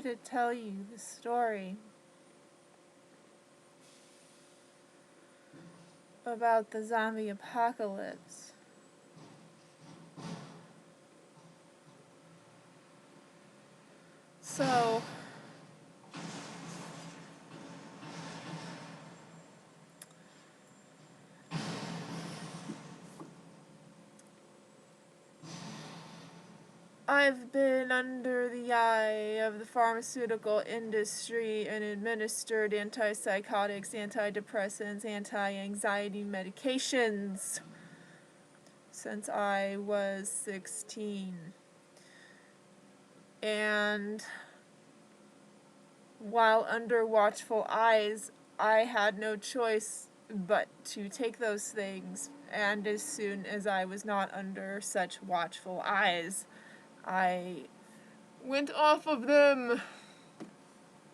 to tell you the story about the zombie apocalypse. So, I've been under the eye of the pharmaceutical industry and administered antipsychotics, antidepressants, anti-anxiety medications since I was 16. And while under watchful eyes, I had no choice but to take those things. And as soon as I was not under such watchful eyes, I went off of them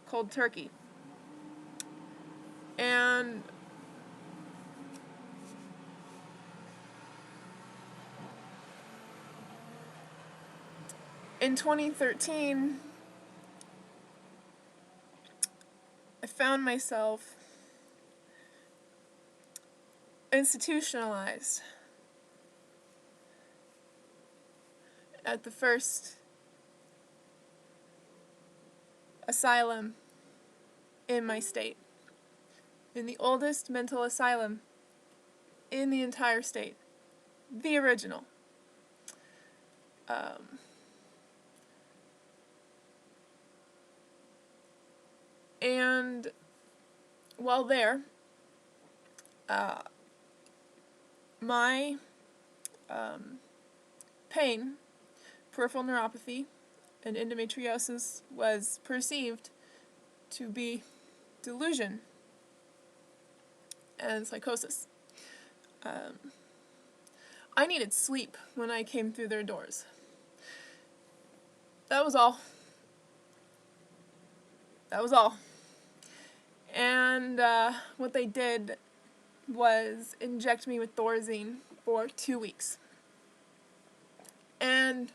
cold turkey. And in 2013, I found myself institutionalized at the first asylum in my state, in the oldest mental asylum in the entire state, the original. And while there, my pain, peripheral neuropathy, and endometriosis was perceived to be delusion and psychosis. I needed sleep when I came through their doors. That was all. That was all. And what they did was inject me with Thorazine for 2 weeks. And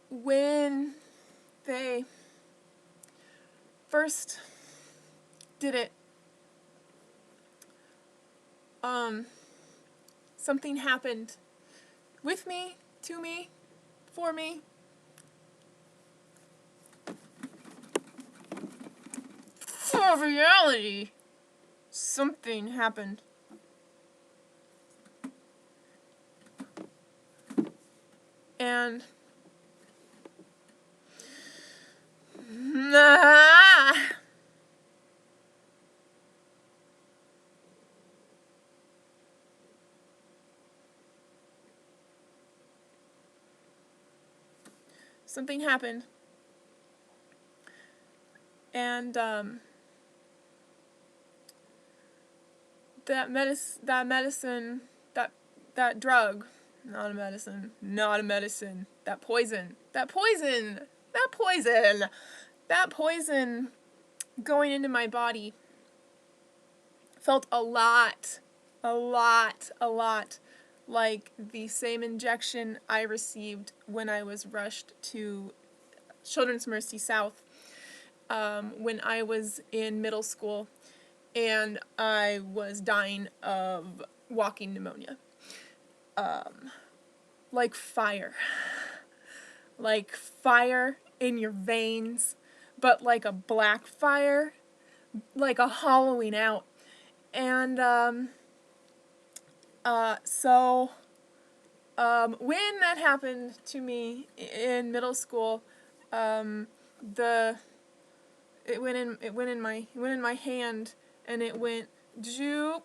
when they first did it, something happened with me, to me, for me. For reality, something happened. And something happened. And that medicine, that drug, not a medicine, that poison going into my body felt a lot like the same injection I received when I was rushed to Children's Mercy South when I was in middle school and I was dying of walking pneumonia. Like fire. Like fire in your veins, but like a black fire, like a hollowing out. And when that happened to me in middle school, it went in my hand, and it went joop,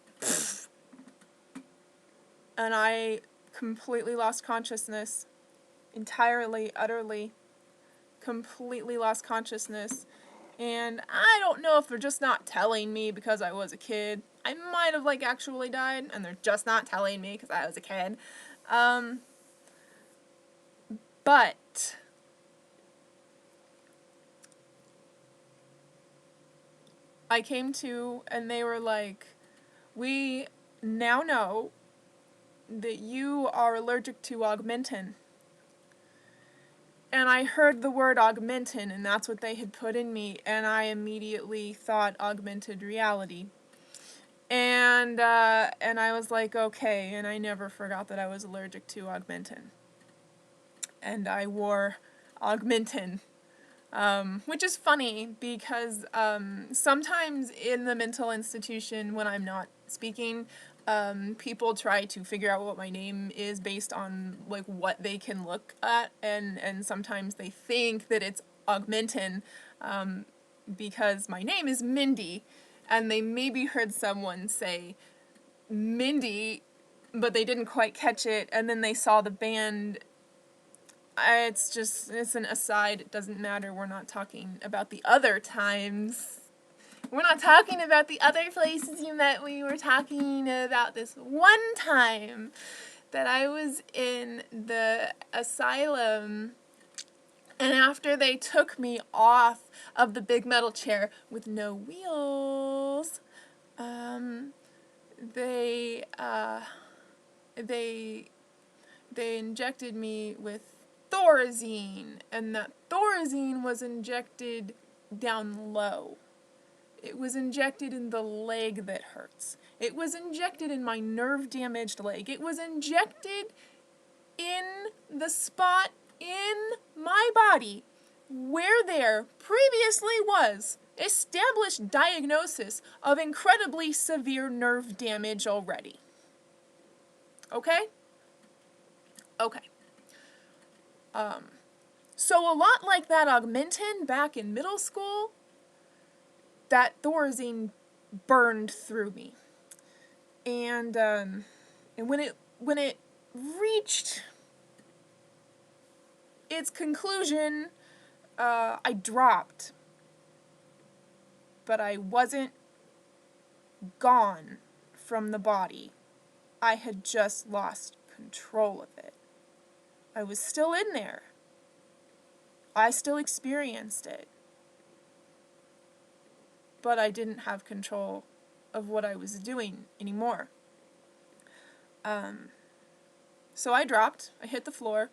and I completely lost consciousness, entirely, utterly, completely lost consciousness. And I don't know if they're just not telling me because I was a kid. I might have actually died, and they're just not telling me because I was a kid. But I came to, and they were like, we now know that you are allergic to Augmentin. and I heard the word Augmentin, and that's what they had put in me, and I immediately thought augmented reality. And I was like, okay, and I never forgot that I was allergic to Augmentin. And I wore Augmentin, which is funny because sometimes in the mental institution when I'm not speaking, people try to figure out what my name is based on like what they can look at, and sometimes they think that it's Augmentin because my name is Mindy, and they maybe heard someone say Mindy, but they didn't quite catch it, and then they saw the band. It's an aside, it doesn't matter, we're not talking about the other times. We're not talking about the other places you met, we were talking about this one time that I was in the asylum, and after they took me off of the big metal chair with no wheels, they injected me with Thorazine, and that Thorazine was injected down low. It was injected in the leg that hurts. It was injected in my nerve-damaged leg. It was injected in the spot in my body where there previously was established diagnosis of incredibly severe nerve damage already. Okay? Okay. So a lot like that Augmentin back in middle school, that Thorazine burned through me. And when it reached its conclusion, I dropped. But I wasn't gone from the body. I had just lost control of it. I was still in there. I still experienced it. But I didn't have control of what I was doing anymore. So I dropped. I hit the floor.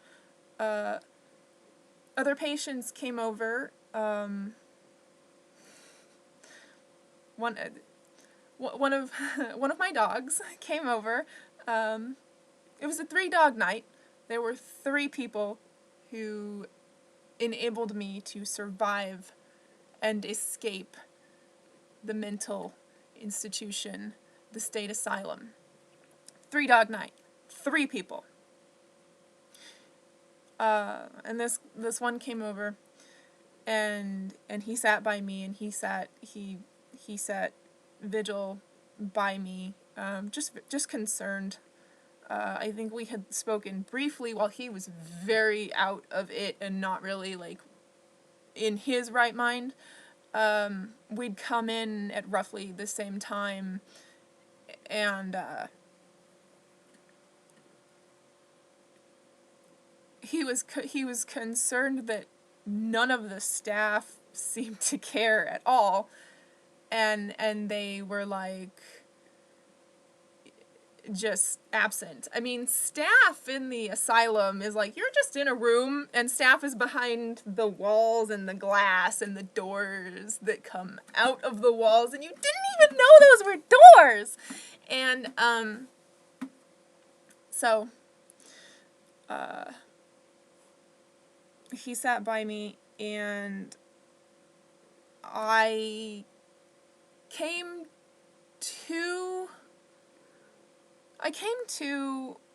Other patients came over. One of my dogs came over. It was a 3-dog night. There were 3 people who enabled me to survive and escape the mental institution, the state asylum. 3-dog night. 3 people. And this one came over, and he sat by me, and he sat vigil by me, just concerned. I think we had spoken briefly while he was very out of it and not really like in his right mind. We'd come in at roughly the same time, and he was concerned that none of the staff seemed to care at all, and they were like just absent. I mean, staff in the asylum is like, you're just in a room, and staff is behind the walls and the glass and the doors that come out of the walls, and you didn't even know those were doors! And, so, he sat by me, and I came to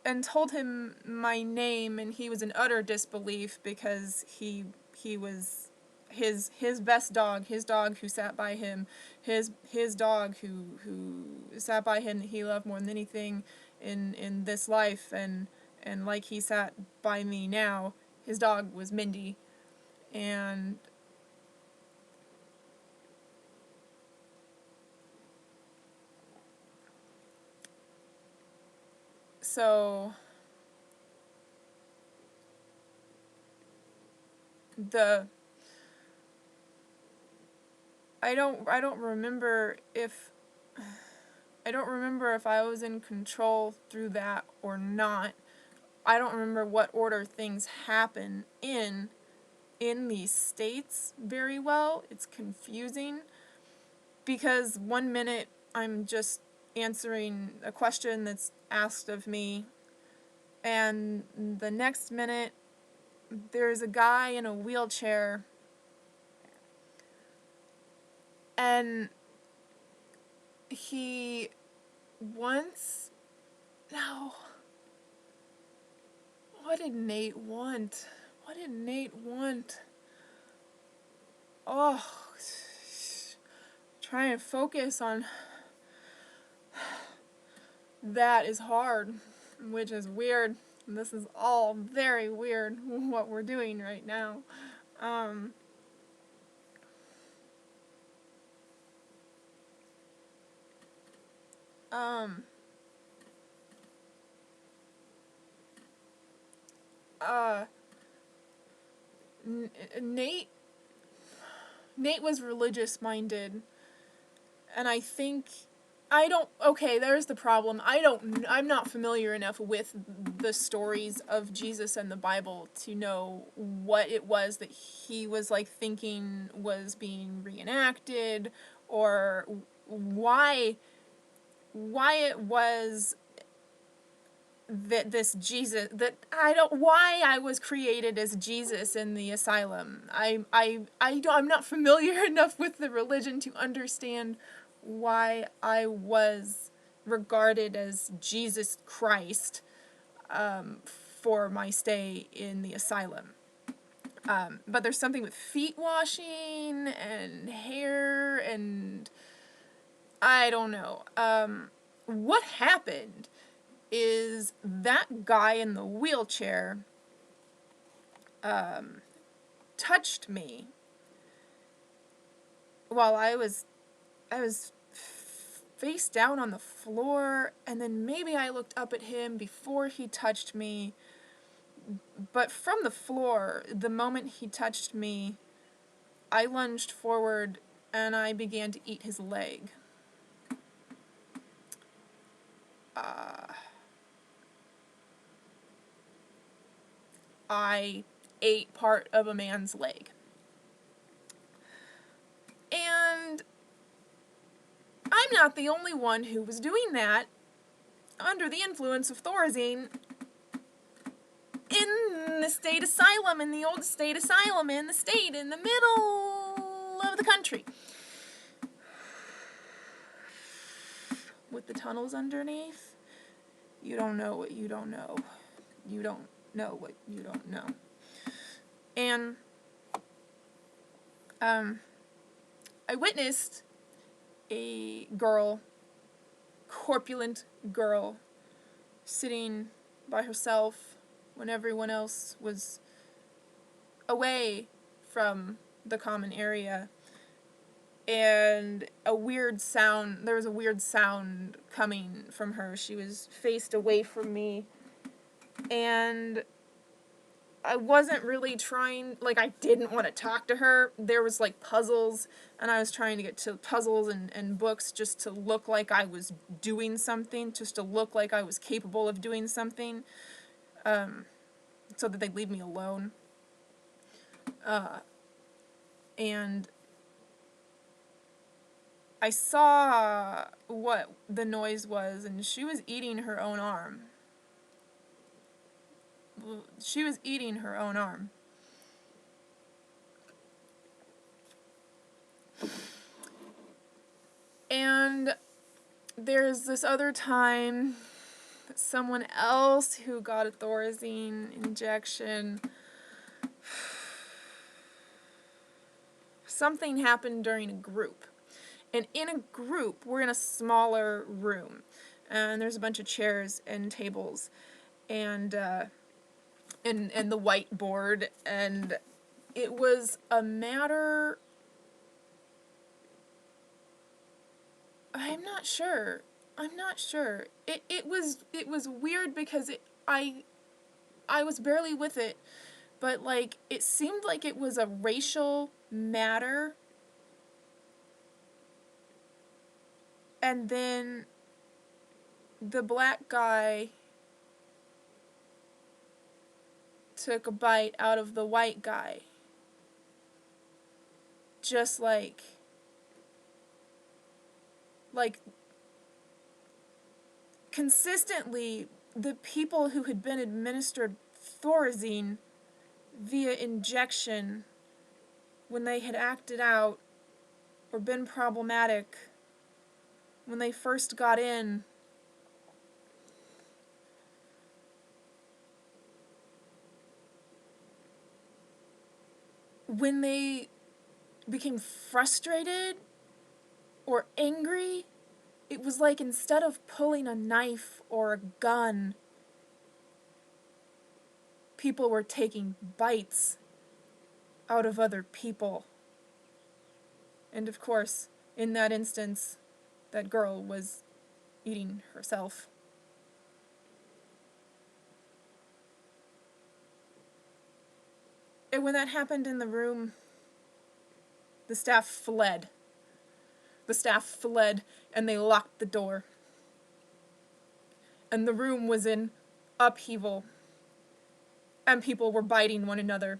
and told him my name, and he was in utter disbelief because he was his best dog, his dog who sat by him, his dog who sat by him that he loved more than anything in this life, and like he sat by me now, his dog was Mindy, and so I don't remember if I was in control through that or not. I don't remember what order things happen in, in these states very well. It's confusing because one minute I'm just answering a question that's asked of me, and the next minute there's a guy in a wheelchair, and he wants... No. What did Nate want? What did Nate want? Oh, trying to focus on that is hard, which is weird. This is all very weird, what we're doing right now. Nate was religious minded, and I think okay, there's the problem. I'm not familiar enough with the stories of Jesus and the Bible to know what it was that he was like thinking was being reenacted, or why it was that this Jesus, why I was created as Jesus in the asylum. I'm not familiar enough with the religion to understand why I was regarded as Jesus Christ for my stay in the asylum. But there's something with feet washing and hair, and I don't know. What happened is that guy in the wheelchair touched me while I was face down on the floor, and then maybe I looked up at him before he touched me. But from the floor, the moment he touched me, I lunged forward and I began to eat his leg. I ate part of a man's leg. And I'm not the only one who was doing that under the influence of Thorazine in the state asylum, in the old state asylum in the state, in the middle of the country. With the tunnels underneath, you don't know what you don't know. You don't know what you don't know. And I witnessed a girl, corpulent girl, sitting by herself when everyone else was away from the common area, and there was a weird sound coming from her. She was faced away from me, and I wasn't really trying, I didn't want to talk to her. There was puzzles, and I was trying to get to puzzles and books just to look like I was doing something, just to look like I was capable of doing something, so that they'd leave me alone. And I saw what the noise was, and she was eating her own arm. She was eating her own arm. And there's this other time, someone else who got a Thorazine injection. Something happened during a group. And in a group, we're in a smaller room. And there's a bunch of chairs and tables. And the whiteboard. And it was a matter... I'm not sure. It was weird because I was barely with it, but it seemed like it was a racial matter. And then the black guy took a bite out of the white guy. just like consistently the people who had been administered Thorazine via injection when they had acted out or been problematic when they first got in, when they became frustrated or angry, it was like instead of pulling a knife or a gun, people were taking bites out of other people. And of course, in that instance, that girl was eating herself. And when that happened in the room, the staff fled. The staff fled and they locked the door. And the room was in upheaval. And people were biting one another.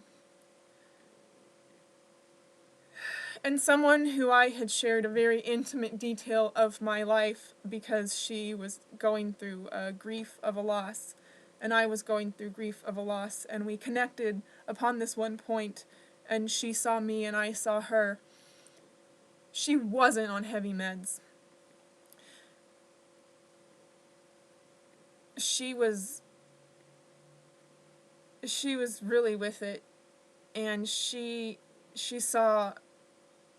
And someone who I had shared a very intimate detail of my life because she was going through grief of a loss, and I was going through grief of a loss, and we connected upon this one point, and she saw me and I saw her. She wasn't on heavy meds. She was really with it, and she saw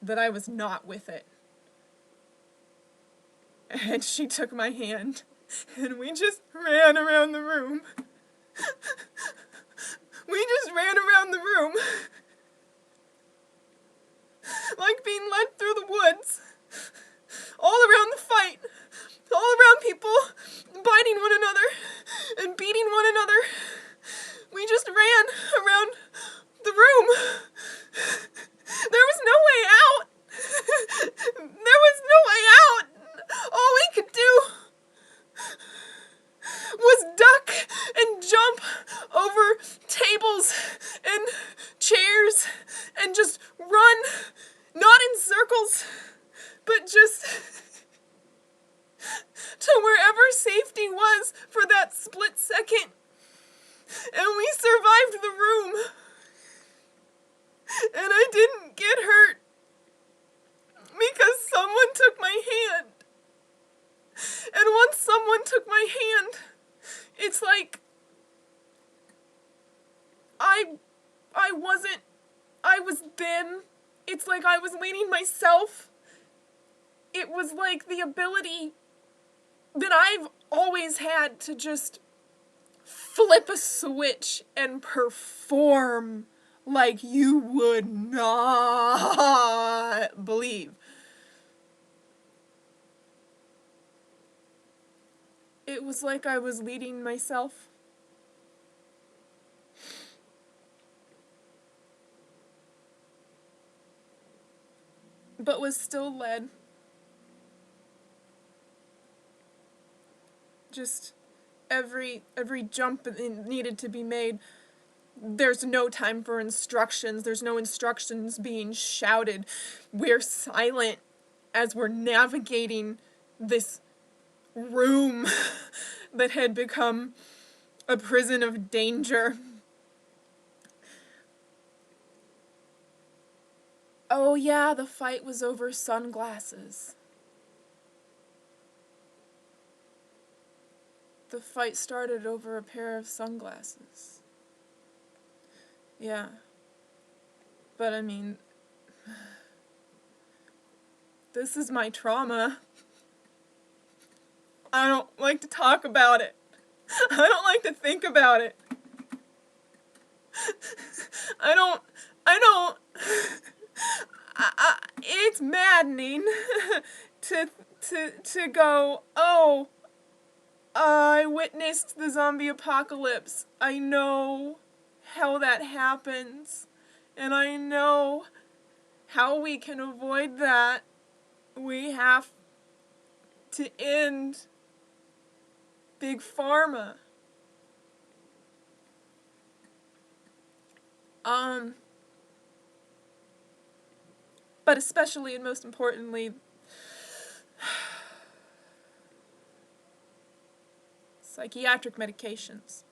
that I was not with it. And she took my hand, and we just ran around the room. We just ran around the room, like being led through the woods, all around the fight, all around people biting one another and beating one another. We just ran around the room. There was no way out. There was no way out. All we could do was duck and jump over tables and chairs and just run, not in circles, but just to wherever safety was for that split second. And we survived the room. And I didn't get hurt because someone took my hand. And once someone took my hand, it's like I was them. It's like I was leading myself. It was like the ability that I've always had to just flip a switch and perform like you would not believe. It was like I was leading myself. But was still led. Just every jump that needed to be made. There's no time for instructions. There's no instructions being shouted. We're silent as we're navigating this room that had become a prison of danger. Oh yeah, the fight was over sunglasses. The fight started over a pair of sunglasses. Yeah. But I mean, this is my trauma. I don't like to talk about it. I don't like to think about it. It's maddening to go, oh, I witnessed the zombie apocalypse. I know how that happens. And I know how we can avoid that. We have to end Big Pharma. but especially and most importantly, psychiatric medications.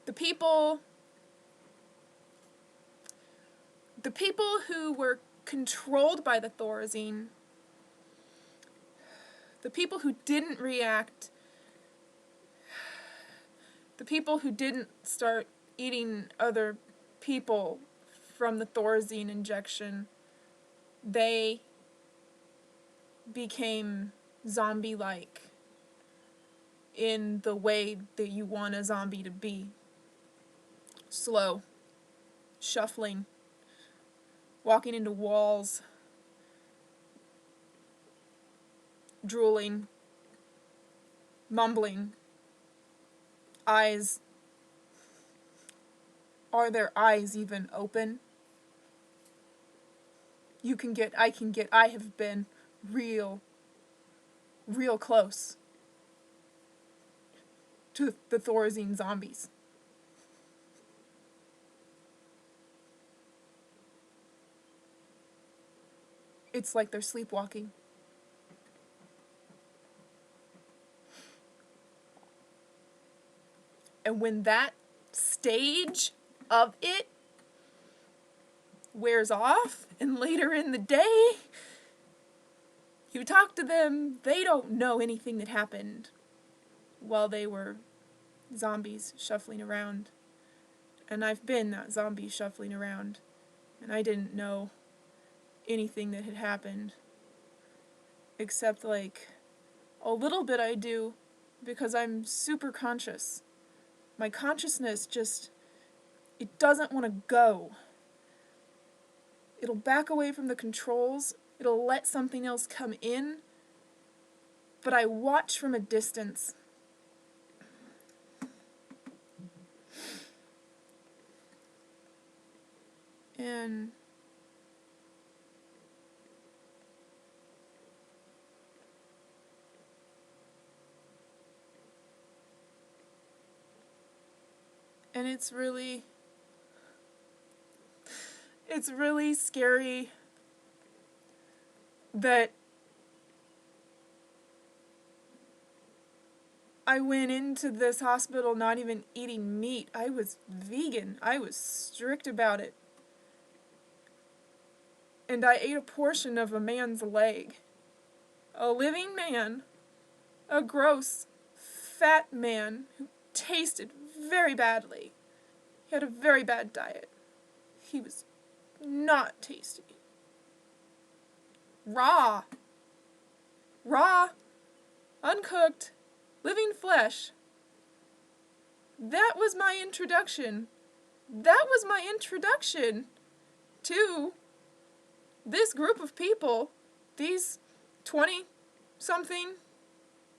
The people who were controlled by the Thorazine, the people who didn't react, the people who didn't start eating other people from the Thorazine injection, they became zombie-like in the way that you want a zombie to be. Slow, shuffling, walking into walls, drooling, mumbling, eyes. Are their eyes even open? I have been real close to the Thorazine zombies. It's like they're sleepwalking. And when that stage of it wears off, and later in the day, you talk to them, they don't know anything that happened while they were zombies shuffling around. And I've been that zombie shuffling around, and I didn't know anything that had happened, except like a little bit I do, because I'm super conscious. My consciousness just, it doesn't want to go. It'll back away from the controls, it'll let something else come in, but I watch from a distance. And it's really scary that I went into this hospital not even eating meat. I was vegan. I was strict about it. And I ate a portion of a man's leg. A living man. A gross, fat man who tasted very badly. He had a very bad diet. He was not tasty. Raw, uncooked, living flesh. That was my introduction. That was my introduction to this group of people, these 20-something,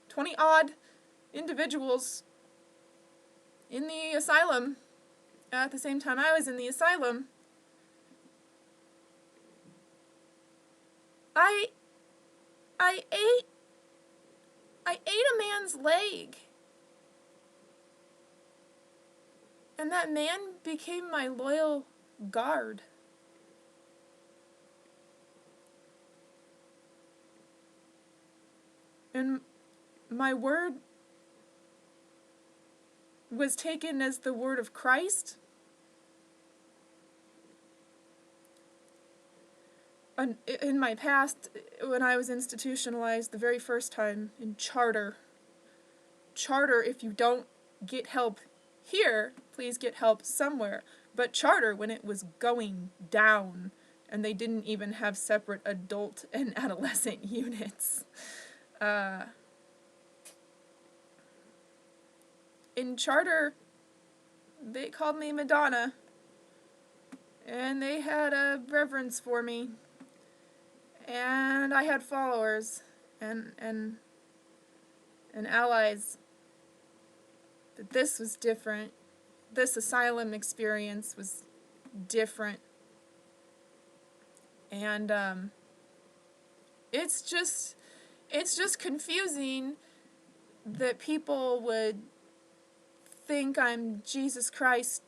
20-odd individuals in the asylum at the same time I was in the asylum. I ate a man's leg. And that man became my loyal guard. And my word was taken as the word of Christ. In my past, when I was institutionalized the very first time in charter, if you don't get help here, please get help somewhere. But charter, when it was going down, and they didn't even have separate adult and adolescent units. In charter, they called me Madonna, and they had a reverence for me, and I had followers, and allies. But this was different. This asylum experience was different. And it's just confusing that people would think I'm Jesus Christ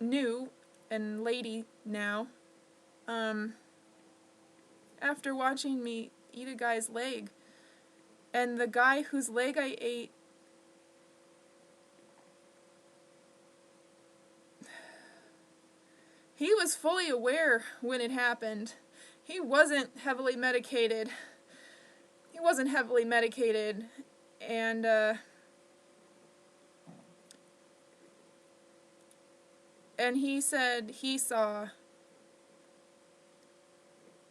new and lady now. After watching me eat a guy's leg. And the guy whose leg I ate, he was fully aware when it happened. He wasn't heavily medicated. And he said he saw,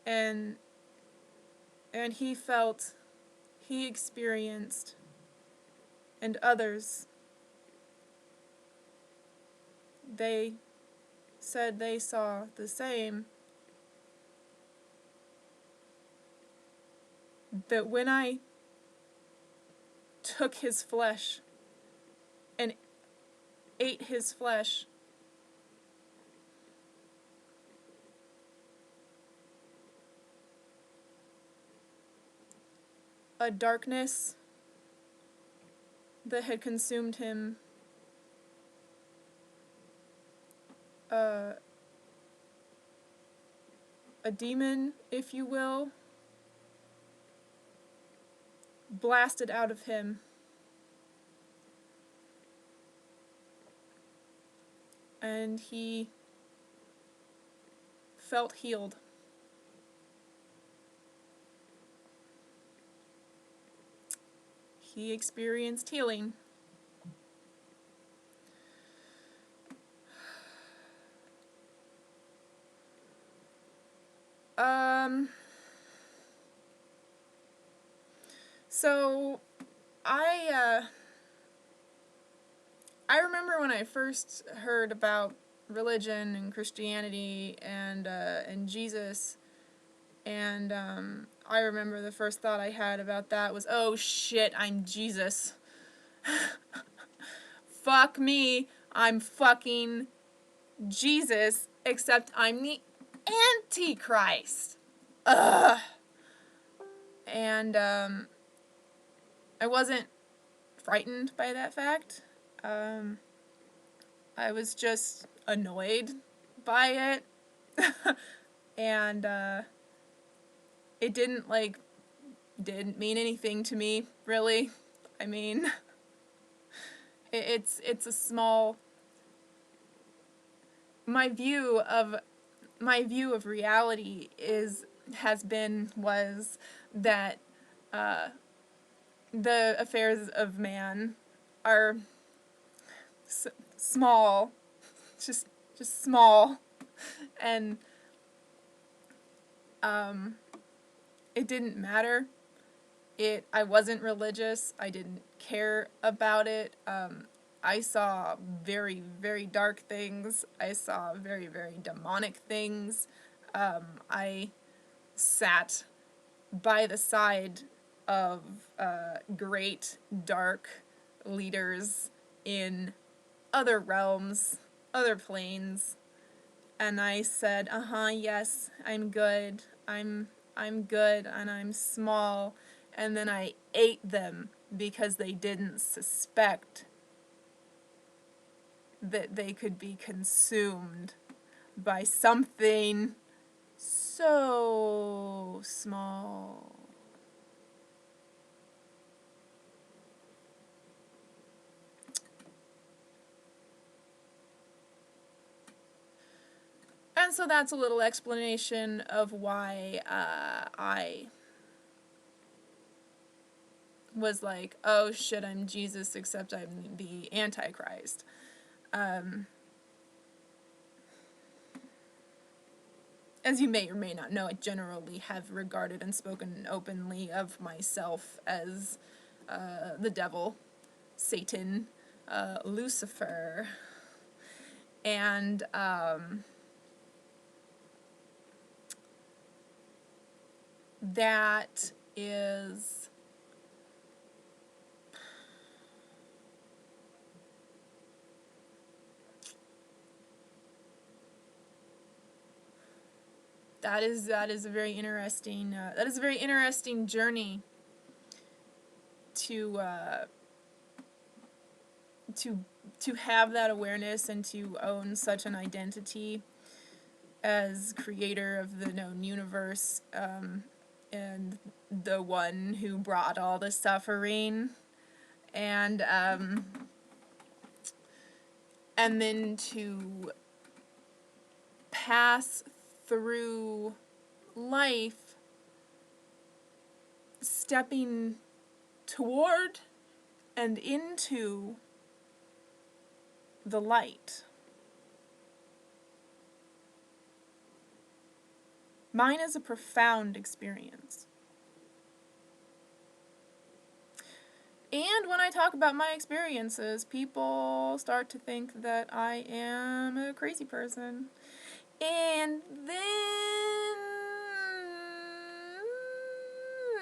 and he felt, he experienced, and others, they said they saw the same. That when I took his flesh and ate his flesh, a darkness that had consumed him, a demon, if you will, blasted out of him. And he felt healed. He experienced healing. So I remember when I first heard about religion and Christianity and Jesus, and I remember the first thought I had about that was, oh shit, I'm Jesus. Fuck me, I'm fucking Jesus, except I'm the Antichrist. Ugh. And I wasn't frightened by that fact. I was just annoyed by it. And it didn't mean anything to me, really. I mean, it's a small, my view of reality was that the affairs of man are small, just small, and it didn't matter. I wasn't religious. I didn't care about it. I saw very, very dark things. I saw very, very demonic things. I sat by the side of great dark leaders in other realms, other planes, and I said, yes, I'm good. I'm good, and I'm small. And then I ate them because they didn't suspect that they could be consumed by something so small. And so that's a little explanation of why I was like, oh shit, I'm Jesus, except I'm the Antichrist. As you may or may not know, I generally have regarded and spoken openly of myself as the devil, Satan, Lucifer, and that is a very interesting journey to to have that awareness and to own such an identity as creator of the known universe, and the one who brought all the suffering, and then to pass through life stepping toward and into the light. Mine is a profound experience. And when I talk about my experiences, people start to think that I am a crazy person. And then,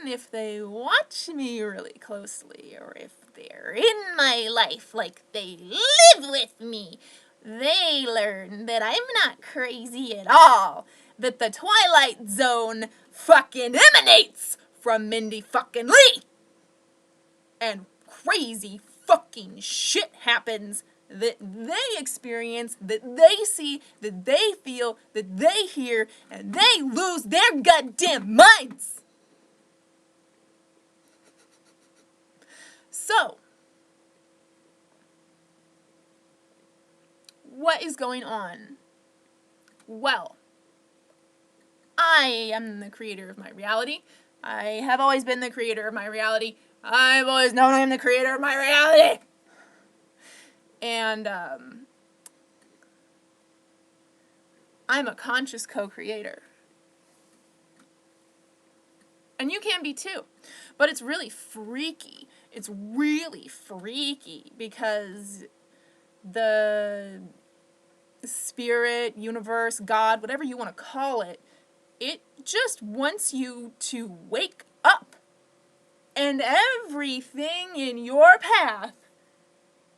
if they watch me really closely, or if they're in my life like they live with me, they learn that I'm not crazy at all. That the Twilight Zone fucking emanates from Mindy fucking Lee. And crazy fucking shit happens that they experience, that they see, that they feel, that they hear, and they lose their goddamn minds. So, what is going on? Well, I am the creator of my reality. I have always been the creator of my reality. I've always known I'm the creator of my reality. And I'm a conscious co-creator. And you can be too. But it's really freaky. It's really freaky because the spirit, universe, God, whatever you want to call it, it just wants you to wake up. And everything in your path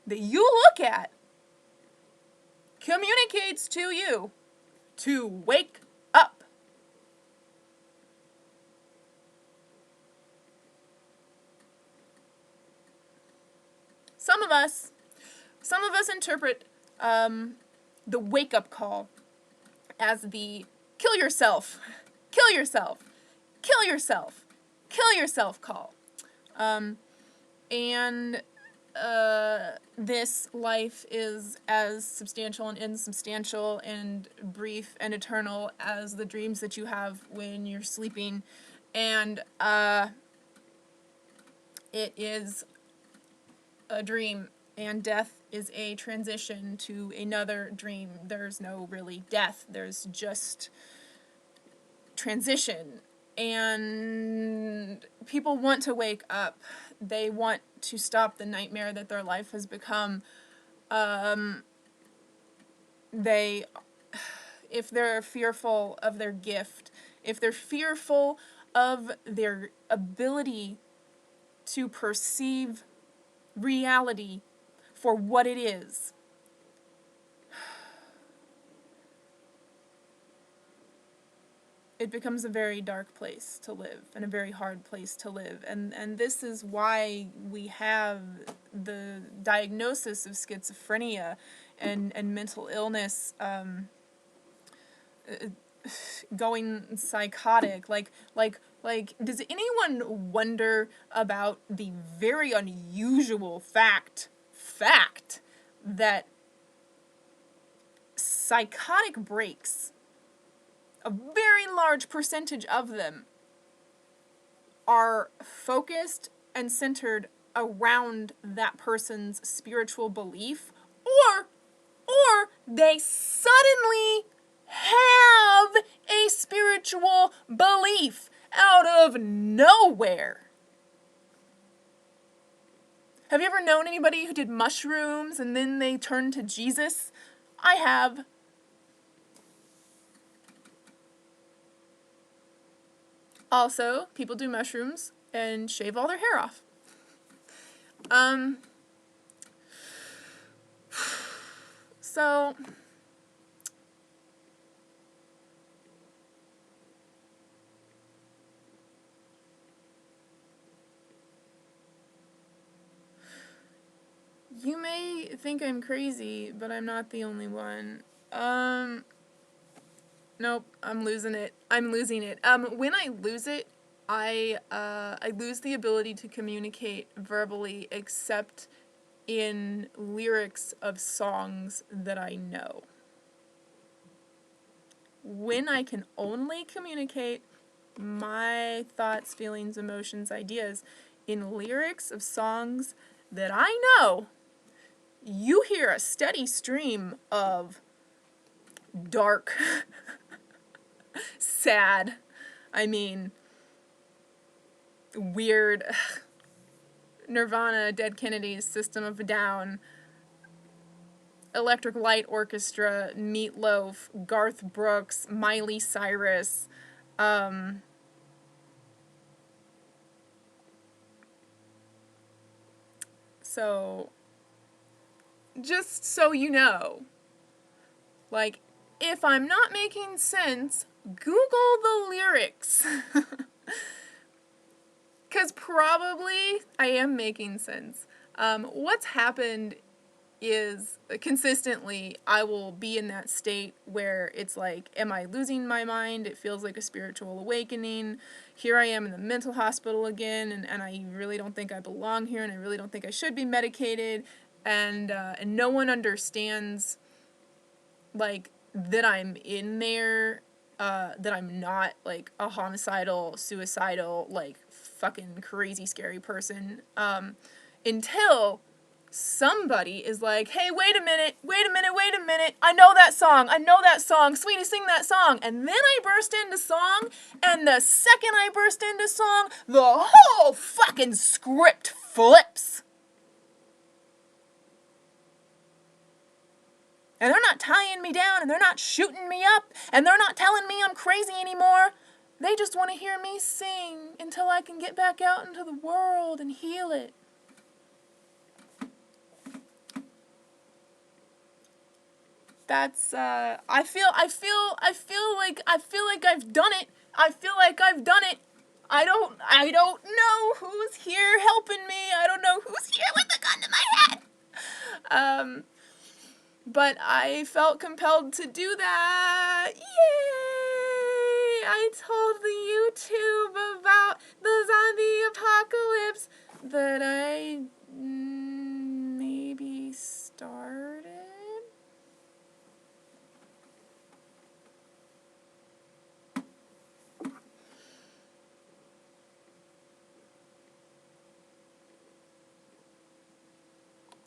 that you look at communicates to you to wake up. Some of us interpret the wake-up call as the kill yourself, kill yourself, kill yourself, kill yourself call. And this life is as substantial and insubstantial and brief and eternal as the dreams that you have when you're sleeping. And it is a dream, and death is a transition to another dream. There's no really death, there's just transition. And people want to wake up. They want to stop the nightmare that their life has become. If they're fearful of their gift, if they're fearful of their ability to perceive reality for what it is, it becomes a very dark place to live and a very hard place to live. And this is why we have the diagnosis of schizophrenia and mental illness going psychotic. Like, does anyone wonder about the very unusual fact that psychotic breaks, a very large percentage of them, are focused and centered around that person's spiritual belief, or they suddenly have a spiritual belief out of nowhere. Have you ever known anybody who did mushrooms and then they turned to Jesus? I have. Also, people do mushrooms and shave all their hair off. So, you may think I'm crazy, but I'm not the only one. Nope, I'm losing it. I'm losing it. When I lose it, I lose the ability to communicate verbally except in lyrics of songs that I know. When I can only communicate my thoughts, feelings, emotions, ideas in lyrics of songs that I know, you hear a steady stream of dark, sad, I mean, weird Nirvana, Dead Kennedys, System of a Down, Electric Light Orchestra, Meatloaf, Garth Brooks, Miley Cyrus, so just so you know, like, if I'm not making sense, Google the lyrics. Because probably I am making sense. What's happened is consistently I will be in that state where it's like, am I losing my mind? It feels like a spiritual awakening. Here I am in the mental hospital again, and I really don't think I belong here, and I really don't think I should be medicated, and no one understands, like, that I'm in there, that I'm not, like, a homicidal, suicidal, like, fucking crazy scary person, until somebody is like, hey, wait a minute, I know that song, sweetie, sing that song, and then I burst into song, and the second I burst into song, the whole fucking script flips. And they're not tying me down, and they're not shooting me up, and they're not telling me I'm crazy anymore. They just want to hear me sing until I can get back out into the world and heal it. That's I feel like I've done it. I don't know who's here helping me. I don't know who's here with the gun to my head. But I felt compelled to do that. Yay! I told the YouTube about the zombie apocalypse that I maybe started.